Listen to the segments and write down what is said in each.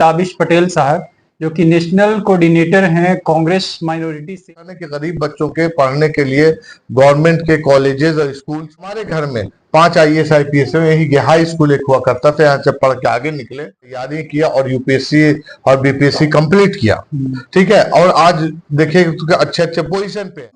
ताबिश पटेल साहब, जो कि नेशनल कोऑर्डिनेटर हैं कांग्रेस माइनॉरिटी से। के गरीब बच्चों के पढ़ने के लिए गवर्नमेंट के कॉलेजेस और स्कूल, हमारे घर में 5 IAS IPS यही हाई स्कूल एक हुआ करता था, यहाँ से पढ़ के आगे निकले, तैयारी किया और यूपीएससी और बीपीएससी कंप्लीट किया। ठीक है, और आज देखिए अच्छे अच्छे पोजीशन पे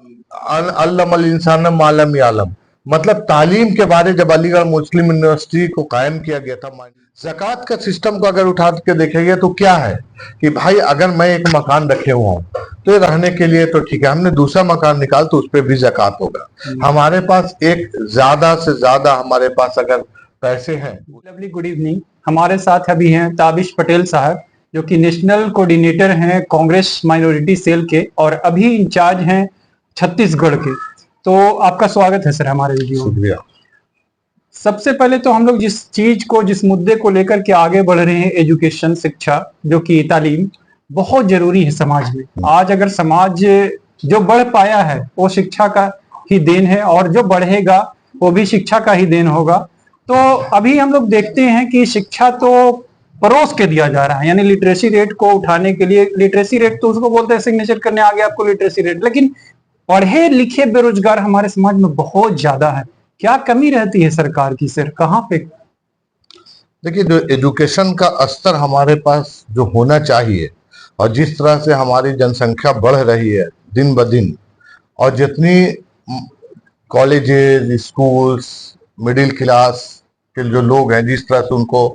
अल्लमल इंसान मालम यालम, मतलब तालीम के बारे जब अलीगढ़ मुस्लिम यूनिवर्सिटी को कायम किया गया था। ज़कात का सिस्टम को अगर उठा के देखेंगे तो क्या है कि भाई अगर मैं एक मकान रखे हुआ हूँ तो ये रहने के लिए तो ठीक है, हमने दूसरा मकान निकाल तो उस पर भी ज़कात होगा। हमारे पास एक ज्यादा से ज्यादा हमारे पास अगर पैसे हैं। लवली गुड इवनिंग, हमारे साथ अभी हैं ताबिश पटेल साहब, जो कि नेशनल कोऑर्डिनेटर हैं कांग्रेस माइनॉरिटी सेल के और अभी इंचार्ज हैं छत्तीसगढ़ के। तो आपका स्वागत है सर हमारे वीडियो में। शुक्रिया। सबसे पहले तो हम लोग जिस मुद्दे को लेकर के आगे बढ़ रहे हैं, एजुकेशन, शिक्षा, जो कि तालीम बहुत जरूरी है समाज में। आज अगर समाज जो बढ़ पाया है वो शिक्षा का ही देन है और जो बढ़ेगा वो भी शिक्षा का ही देन होगा। तो अभी हम लोग देखते हैं कि शिक्षा तो परोस के दिया जा रहा है, यानी लिटरेसी रेट को उठाने के लिए। लिटरेसी रेट तो उसको बोलते हैं सिग्नेचर करने आ गया आपको लिटरेसी रेट, लेकिन पढ़े लिखे बेरोजगार हमारे समाज में बहुत ज्यादा है। क्या कमी रहती है सरकार की सर, कहाँ पे? देखिए, जो एजुकेशन का स्तर हमारे पास जो होना चाहिए और जिस तरह से हमारी जनसंख्या बढ़ रही है दिन ब दिन, और जितनी कॉलेजेस, स्कूल्स, मिडिल क्लास के जो लोग हैं जिस तरह से उनको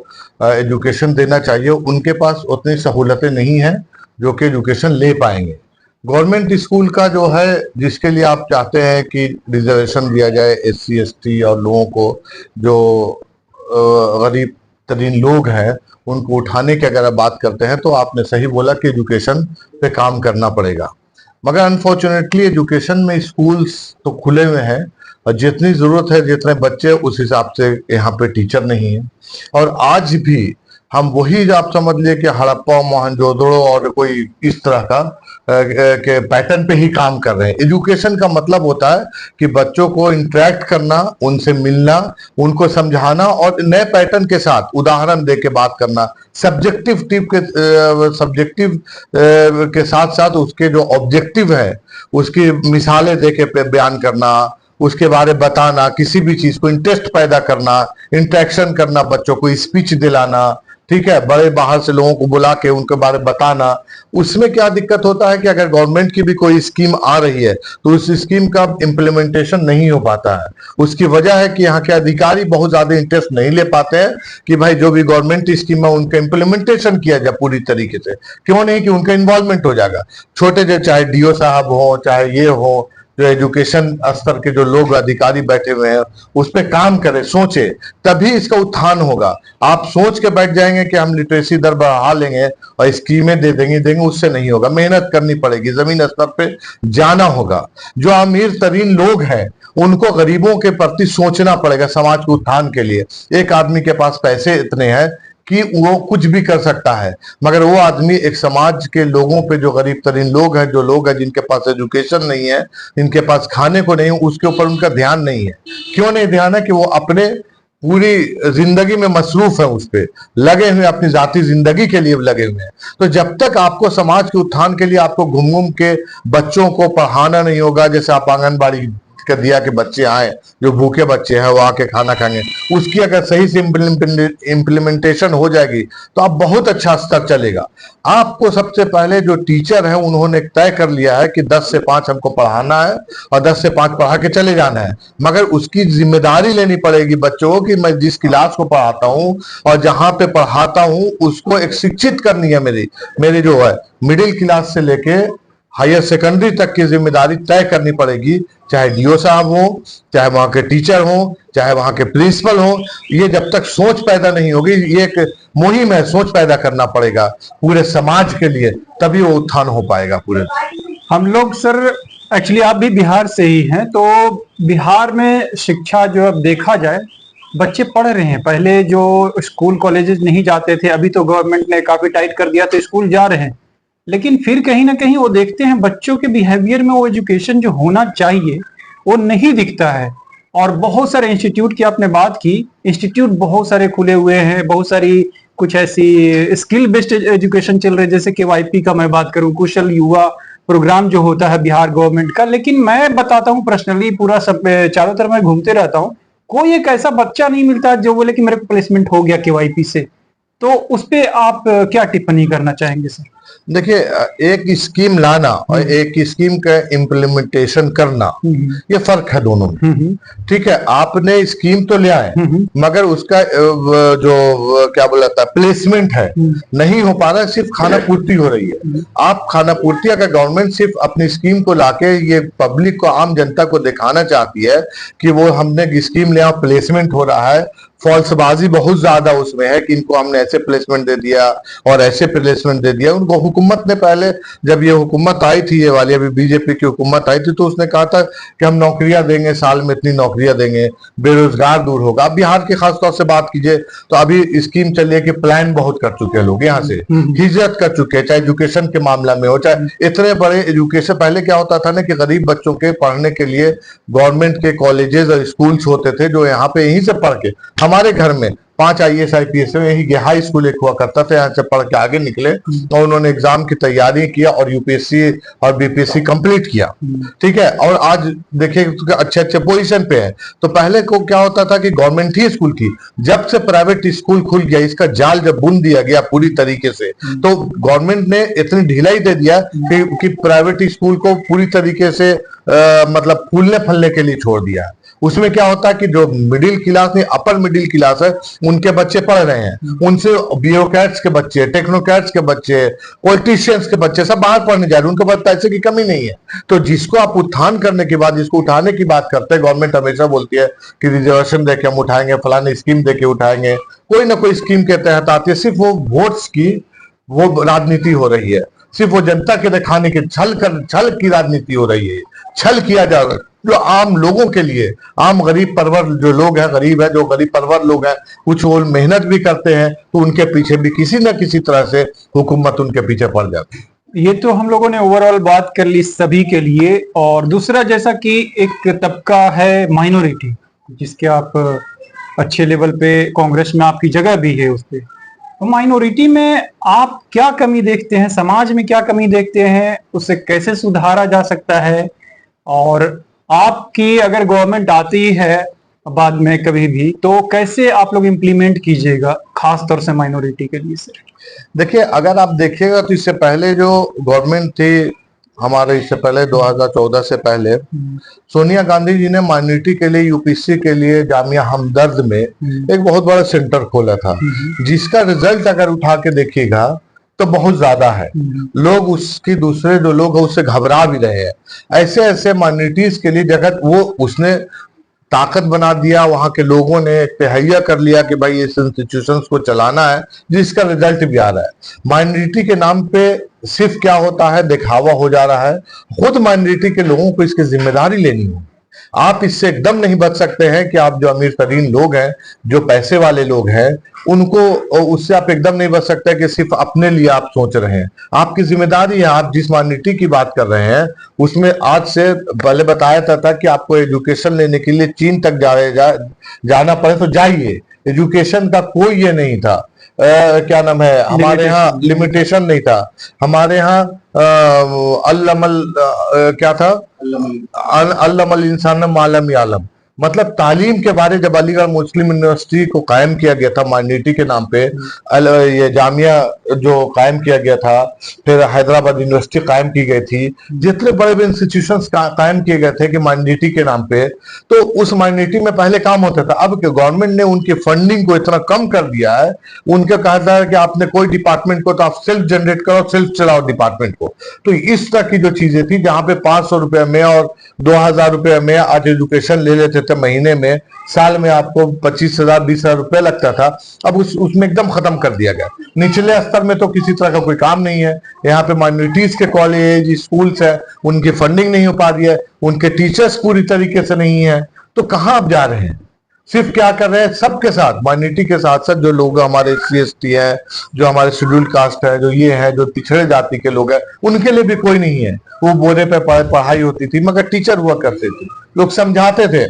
एजुकेशन देना चाहिए, उनके पास उतनी सहूलतें नहीं हैं जो कि एजुकेशन ले पाएंगे। गवर्नमेंट स्कूल का जो है, जिसके लिए आप चाहते हैं कि रिजर्वेशन दिया जाए SC ST और लोगों को, जो गरीब तरीन लोग हैं उनको उठाने की अगर आप बात करते हैं तो आपने सही बोला कि एजुकेशन पे काम करना पड़ेगा। मगर अनफॉर्चुनेटली एजुकेशन में स्कूल्स तो खुले हुए हैं और जितनी ज़रूरत है, जितने बच्चे, उस हिसाब से यहाँ पे टीचर नहीं है। और आज भी हम वही, आप समझ लिए कि हड़प्पा, मोहनजोदड़ो और कोई इस तरह का के पैटर्न पे ही काम कर रहे हैं। एजुकेशन का मतलब होता है कि बच्चों को इंटरेक्ट करना, उनसे मिलना, उनको समझाना और नए पैटर्न के साथ उदाहरण दे के बात करना, सब्जेक्टिव के साथ साथ उसके जो ऑब्जेक्टिव है उसकी मिसालें दे के बयान करना, उसके बारे में बताना, किसी भी चीज को इंटरेस्ट पैदा करना, इंटरेक्शन करना, बच्चों को स्पीच दिलाना, ठीक है, बड़े बाहर से लोगों को बुला के उनके बारे में बताना। उसमें क्या दिक्कत होता है कि अगर गवर्नमेंट की भी कोई स्कीम आ रही है तो उस स्कीम का इम्प्लीमेंटेशन नहीं हो पाता है। उसकी वजह है कि यहाँ के अधिकारी बहुत ज्यादा इंटरेस्ट नहीं ले पाते हैं कि भाई जो भी गवर्नमेंट स्कीम है उनका इम्प्लीमेंटेशन किया जाए पूरी तरीके से। क्यों नहीं कि उनका इन्वॉल्वमेंट हो जाएगा। छोटे जो चाहे DO साहब हो, चाहे ये हो, जो एजुकेशन स्तर के जो लोग अधिकारी बैठे हुए हैं उस पर काम करें, सोचे, तभी इसका उत्थान होगा। आप सोच के बैठ जाएंगे कि हम लिटरेसी दर बढ़ा लेंगे और स्कीमें दे देंगे, उससे नहीं होगा। मेहनत करनी पड़ेगी, जमीन स्तर पे जाना होगा। जो अमीर तरीन लोग हैं उनको गरीबों के प्रति सोचना पड़ेगा समाज के उत्थान के लिए। एक आदमी के पास पैसे इतने हैं कि वो कुछ भी कर सकता है, मगर वो आदमी एक समाज के लोगों पे, जो गरीब तरीन लोग हैं, जो लोग हैं जिनके पास एजुकेशन नहीं है, इनके पास खाने को नहीं, उसके ऊपर उनका ध्यान नहीं है। क्यों नहीं ध्यान है कि वो अपने पूरी जिंदगी में मसरूफ है, उस पे लगे हुए, अपनी जाती जिंदगी के लिए लगे हुए हैं। तो जब तक आपको समाज के उत्थान के लिए आपको घूम घूम के बच्चों को पढ़ाना नहीं होगा, जैसे आप आंगनबाड़ी कर दिया कि बच्चे आए, जो भूखे बच्चे हैं वो आके खाना खाएंगे, उसकी अगर सही से इम्प्लीमेंटेशन हो जाएगी तो आप बहुत अच्छा स्तर चलेगा। आपको सबसे पहले जो टीचर है उन्होंने तय कर लिया है कि 10 से 5 हमको पढ़ाना है और 10 से 5 पढ़ा के चले जाना है, मगर उसकी जिम्मेदारी लेनी पड़ेगी बच्चों को कि मैं जिस क्लास को पढ़ाता हूँ और जहां पे पढ़ाता हूँ उसको एक शिक्षित करनी है। मेरी जो है मिडिल क्लास से लेके हायर सेकेंडरी तक की जिम्मेदारी तय करनी पड़ेगी, चाहे DO साहब हो, चाहे वहां के टीचर हो, चाहे वहां के प्रिंसिपल हो। ये जब तक सोच पैदा नहीं होगी, ये एक मुहिम है, सोच पैदा करना पड़ेगा पूरे समाज के लिए, तभी वो उत्थान हो पाएगा पूरे। हम लोग सर, एक्चुअली आप भी बिहार से ही हैं, तो बिहार में शिक्षा जो अब देखा जाए, बच्चे पढ़ रहे हैं। पहले जो स्कूल कॉलेजेस नहीं जाते थे, अभी तो गवर्नमेंट ने काफी टाइट कर दिया तो स्कूल जा रहे हैं, लेकिन फिर कहीं ना कहीं वो देखते हैं बच्चों के बिहेवियर में वो एजुकेशन जो होना चाहिए वो नहीं दिखता है। और बहुत सारे इंस्टीट्यूट की आपने बात की, इंस्टीट्यूट बहुत सारे खुले हुए हैं, बहुत सारी कुछ ऐसी स्किल बेस्ड एजुकेशन चल रही है, जैसे KYP का मैं बात करूं, कुशल युवा प्रोग्राम जो होता है बिहार गवर्नमेंट का। लेकिन मैं बताता हूं पर्सनली, पूरा सब चारों तरफ मैं घूमते रहता हूं, कोई एक ऐसा बच्चा नहीं मिलता जो बोले कि मेरे को प्लेसमेंट हो गया KYP से। तो उस पे आप क्या टिप्पणी करना चाहेंगे सर? देखिए, एक स्कीम लाना और एक स्कीम का इम्प्लीमेंटेशन करना, ये फर्क है दोनों में। ठीक है, आपने स्कीम तो ले आए मगर उसका क्या बोला था प्लेसमेंट है नहीं हो पा रहा है, सिर्फ खाना पूर्ति हो रही है। आप खाना पूर्ति, अगर गवर्नमेंट सिर्फ अपनी स्कीम को लाके ये पब्लिक को, आम जनता को दिखाना चाहती है कि वो हमने स्कीम ले, प्लेसमेंट हो रहा है, फॉल्सबाजी बहुत ज्यादा उसमें है कि इनको हमने ऐसे प्लेसमेंट दे दिया और ऐसे प्लेसमेंट दे दिया। उनको हुकूमत ने पहले, जब ये हुकूमत आई थी, ये वाली अभी बीजेपी की हुकूमत आई थी, तो उसने कहा था कि हम नौकरियां देंगे, साल में इतनी नौकरियां देंगे, बेरोजगार दूर होगा। अब बिहार के खासतौर से बात कीजिए तो अभी स्कीम चली है कि प्लान बहुत कर चुके हैं लोग, यहाँ से हिजरत कर चुके हैं, चाहे एजुकेशन के मामला में हो, चाहे इतने बड़े एजुकेशन। पहले क्या होता था ना कि गरीब बच्चों के पढ़ने के लिए गवर्नमेंट के कॉलेजेस और स्कूल्स होते थे, जो यहाँ पे यहीं से पढ़ के, हमारे घर में 5 IAS IPS यही हाई स्कूल एक हुआ करता था, यहाँ से पढ़ के आगे निकले और उन्होंने एग्जाम की तैयारी किया और UPSC और BPSC कंप्लीट किया। ठीक है, और आज देखिए अच्छे अच्छे पोजीशन पे है। तो पहले को क्या होता था कि गवर्नमेंट ही स्कूल थी, जब से प्राइवेट स्कूल खुल गया, इसका जाल जब बुन दिया गया पूरी तरीके से, तो गवर्नमेंट ने इतनी ढिलाई दे दिया कि प्राइवेट स्कूल को पूरी तरीके से मतलब फूलने फलने के लिए छोड़ दिया। उसमें क्या होता है कि जो मिडिल क्लास नहीं, अपर मिडिल क्लास है, उनके बच्चे पढ़ रहे हैं, उनसे ब्यूरोक्रेट्स के बच्चे, टेक्नोक्रेट्स के बच्चे, पॉलिटिशियंस के बच्चे सब बाहर पढ़ने जा रहे हैं, उनके पास पैसे की कमी नहीं है। तो जिसको आप उत्थान करने के बाद, जिसको उठाने की बात करते हैं, गवर्नमेंट हमेशा बोलती है कि रिजर्वेशन देके हम उठाएंगे, फलानी स्कीम देके उठाएंगे, कोई ना कोई स्कीम के तहत आती है। सिर्फ वो वोट्स की वो राजनीति हो रही है, सिर्फ वो जनता के दिखाने के छल की राजनीति हो रही है, छल किया जा रहा है। जो आम लोगों के लिए, आम गरीब परवर जो लोग हैं, गरीब है, जो गरीब परवर लोग हैं, कुछ वो मेहनत भी करते हैं, तो उनके पीछे भी किसी न किसी तरह से हुकूमत उनके पीछे पड़ जाती है। ये तो हम लोगों ने ओवरऑल बात कर ली सभी के लिए। और दूसरा, जैसा कि एक तबका है माइनॉरिटी, जिसके आप अच्छे लेवल पे कांग्रेस में आपकी जगह भी है उस पे, तो माइनॉरिटी में आप क्या कमी देखते हैं, समाज में क्या कमी देखते हैं, उसे कैसे सुधारा जा सकता है? और आपकी अगर गवर्नमेंट आती है बाद में कभी भी, तो कैसे आप लोग इम्प्लीमेंट कीजिएगा खास तौर से माइनॉरिटी के लिए सर? देखिए, अगर आप देखिएगा तो इससे पहले जो गवर्नमेंट थी हमारे, इससे पहले 2014 से पहले सोनिया गांधी जी ने माइनॉरिटी के लिए, UPSC के लिए जामिया हमदर्द में एक बहुत बड़ा सेंटर खोला था, जिसका रिजल्ट अगर उठा के देखिएगा तो बहुत ज्यादा है। लोग उसकी, दूसरे जो लोग हैं उससे घबरा भी रहे हैं। ऐसे ऐसे माइनॉरिटीज के लिए जगह वो उसने ताकत बना दिया, वहां के लोगों ने तहैया कर लिया कि भाई इस इंस्टीट्यूशंस को चलाना है, जिसका रिजल्ट भी आ रहा है। माइनॉरिटी के नाम पे सिर्फ क्या होता है, दिखावा हो जा रहा है। खुद माइनॉरिटी के लोगों को इसकी जिम्मेदारी लेनी होगी। आप इससे एकदम नहीं बच सकते हैं कि आप जो अमीर तरीन लोग हैं, जो पैसे वाले लोग हैं, उनको, उससे आप एकदम नहीं बच सकते कि सिर्फ अपने लिए आप सोच रहे हैं। आपकी जिम्मेदारी है। आप जिस माइनॉरिटी की बात कर रहे हैं उसमें आज से पहले बताया था कि आपको एजुकेशन लेने के लिए चीन तक जाना पड़े तो जाइए। एजुकेशन का कोई ये नहीं था, क्या नाम है, हमारे यहाँ लिमिटेशन नहीं था। हमारे यहाँ अल्लमल क्या था, अल्लमल इंसान मालम यालम, मतलब तालीम के बारे, जब अलीगढ़ मुस्लिम यूनिवर्सिटी को कायम किया गया था माइनॉरिटी के नाम पे, ये जामिया जो कायम किया गया था, फिर हैदराबाद यूनिवर्सिटी कायम की गई थी, जितने बड़े बड़े इंस्टीट्यूशंस कायम किए गए थे कि माइनॉरिटी के नाम पे, तो उस माइनॉरिटी में पहले काम होता था। अब गवर्नमेंट ने उनकी फंडिंग को इतना कम कर दिया है, उनका कहा था कि आपने कोई डिपार्टमेंट को तो आप सेल्फ जनरेट करो, सेल्फ चलाओ डिपार्टमेंट को। तो इस तरह की जो चीजें थी, जहां पे 500 रुपए में और 2000 रुपए में आज एजुकेशन ले लेते थे महीने में, साल में आपको 25,000 20,000 रुपए लगता था, अब उसमें एकदम खत्म कर दिया गया। निचले स्तर में तो किसी तरह का कोई काम नहीं है। यहाँ पे माइनॉरिटीज के कॉलेज स्कूल्स है, उनकी फंडिंग नहीं हो पा रही है, उनके टीचर्स पूरी तरीके से नहीं है, तो कहाँ आप जा रहे हैं? सिर्फ क्या कर रहे हैं, सबके साथ, माइनॉरिटी के साथ साथ जो लोग हमारे SC/ST है, जो हमारे शेड्यूल्ड कास्ट है, जो ये है, जो पिछड़े जाति के लोग हैं, उनके लिए भी कोई नहीं है। वो बोरे पे पढ़ाई होती थी, मगर टीचर हुआ करते थे, लोग समझाते थे।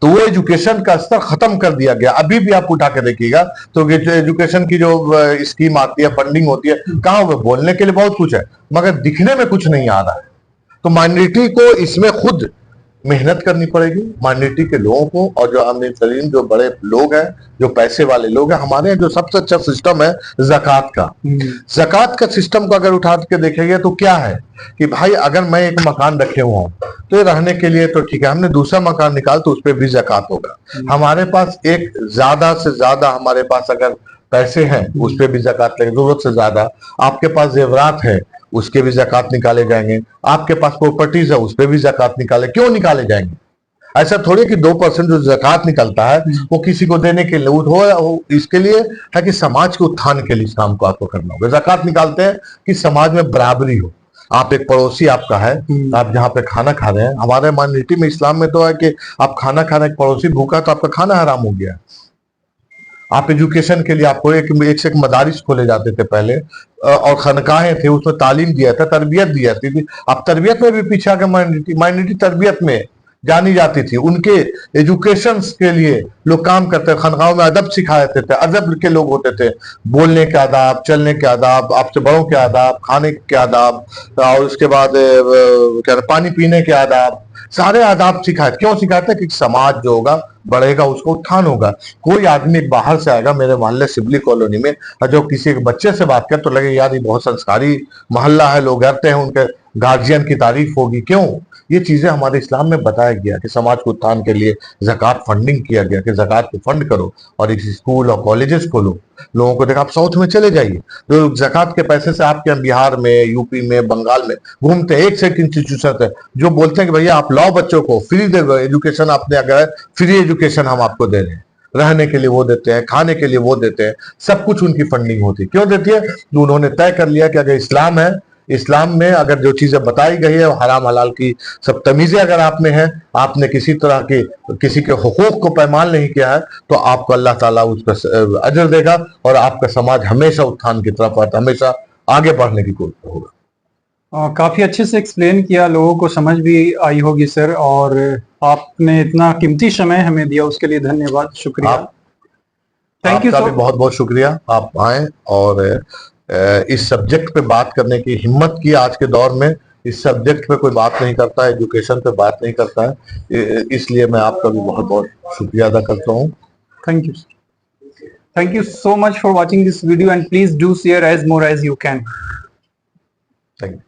तो वो एजुकेशन का स्तर खत्म कर दिया गया। अभी भी आप उठा के देखिएगा तो एजुकेशन की जो स्कीम आती है, फंडिंग होती है, कहाँ वो बोलने के लिए बहुत कुछ है मगर दिखने में कुछ नहीं आ रहा है। तो माइनॉरिटी को इसमें खुद मेहनत करनी पड़ेगी, माइनॉरिटी के लोगों को। और जो अमीर तरीन जो बड़े लोग हैं, जो पैसे वाले लोग हैं, हमारे यहाँ जो सबसे अच्छा सिस्टम है ज़कात का। ज़कात का सिस्टम को अगर उठा के देखेंगे तो क्या है कि भाई अगर मैं एक मकान रखे हुआ हूँ तो ये रहने के लिए तो ठीक है, हमने दूसरा मकान निकाल तो उस पर भी ज़कात होगा। हमारे पास एक ज्यादा से ज्यादा हमारे पास अगर पैसे हैं उस पर भी ज़कात लगेगी, जरूरत से ज्यादा आपके पास जेवरात है उसके भी ज़कात निकाले जाएंगे, आपके पास प्रॉपर्टीज है उस पर भी ज़कात निकाले। क्यों निकाले जाएंगे? ऐसा थोड़ी कि 2% जो ज़कात निकलता है वो किसी को देने के लिए हो, इसके लिए है कि समाज के उत्थान के लिए इस काम को आपको करना होगा। ज़कात निकालते हैं कि समाज में बराबरी हो। आप एक पड़ोसी आपका है, आप जहाँ पे खाना खा रहे हैं, हमारे माइनॉरिटी में इस्लाम में तो है कि आप खाना खा रहे हैं, पड़ोसी भूखा तो आपका खाना हराम हो गया। आप एजुकेशन के लिए आपको एक से एक मदारिस खोले जाते थे पहले, और खनकाहें थे, उसमें तालीम दिया था, तरबियत दी जाती थी। अब तरबियत में भी पीछे आ गए माइनॉरिटी तरबियत में जानी जाती थी। उनके एजुकेशन के लिए लोग काम करते थे, खनकाहों में अदब सिखाए जाते थे, अदब के लोग होते थे, बोलने के आदाब, चलने के आदाब, आपसे बड़ों के आदाब, खाने के आदाब, और उसके बाद क्या पानी पीने के आदाब, सारे आदाब सिखाए। क्यों सिखाते? कि समाज जो होगा बढ़ेगा, उसको उत्थान होगा। कोई आदमी बाहर से आएगा मेरे मोहल्ले सिबली कॉलोनी में, और जो किसी एक बच्चे से बात करे तो लगे यार ये बहुत संस्कारी मोहल्ला है, लोग रहते हैं, उनके गार्जियन की तारीफ होगी। क्यों? ये चीजें हमारे इस्लाम में बताया गया कि समाज को उत्थान के लिए ज़कात फंडिंग किया गया कि ज़कात को फंड करो और एक स्कूल और कॉलेजेस खोलो। लोगों को देखा, आप साउथ में चले जाइए तो ज़कात के पैसे से आपके बिहार में, यूपी में, बंगाल में घूमते हैं, एक से एक इंस्टीट्यूशन है जो बोलते हैं कि भैया आप लाओ बच्चों को फ्री दे दो एजुकेशन, आपने अगर फ्री एजुकेशन हम आपको दे रहे हैं, रहने के लिए वो देते हैं, खाने के लिए वो देते हैं, सब कुछ उनकी फंडिंग होती है। क्यों देती है? तो उन्होंने तय कर लिया कि अगर इस्लाम है, इस्लाम में अगर जो चीजें बताई गई है हराम हलाल की सब तमीजें अगर आप में है, आपने किसी तरह के किसी के हुकूक को पैमाल नहीं किया है, तो आपको अल्लाह ताला उसका अजर देगा और आपका समाज हमेशा उत्थान की तरफ आता, हमेशा आगे बढ़ने की कोशिश होगा। काफी अच्छे से एक्सप्लेन किया, लोगों को समझ भी आई होगी सर, और आपने इतना कीमती समय हमें दिया उसके लिए धन्यवाद, शुक्रिया। Thank you. आपका भी बहुत बहुत शुक्रिया, आप आए और इस सब्जेक्ट पे बात करने की हिम्मत की। आज के दौर में इस सब्जेक्ट पे कोई बात नहीं करता है, एजुकेशन पे बात नहीं करता है, इसलिए मैं आपका भी बहुत बहुत शुक्रिया अदा करता हूँ। Thank you, thank you so much for watching this video and please do share as more as you can. Thank you.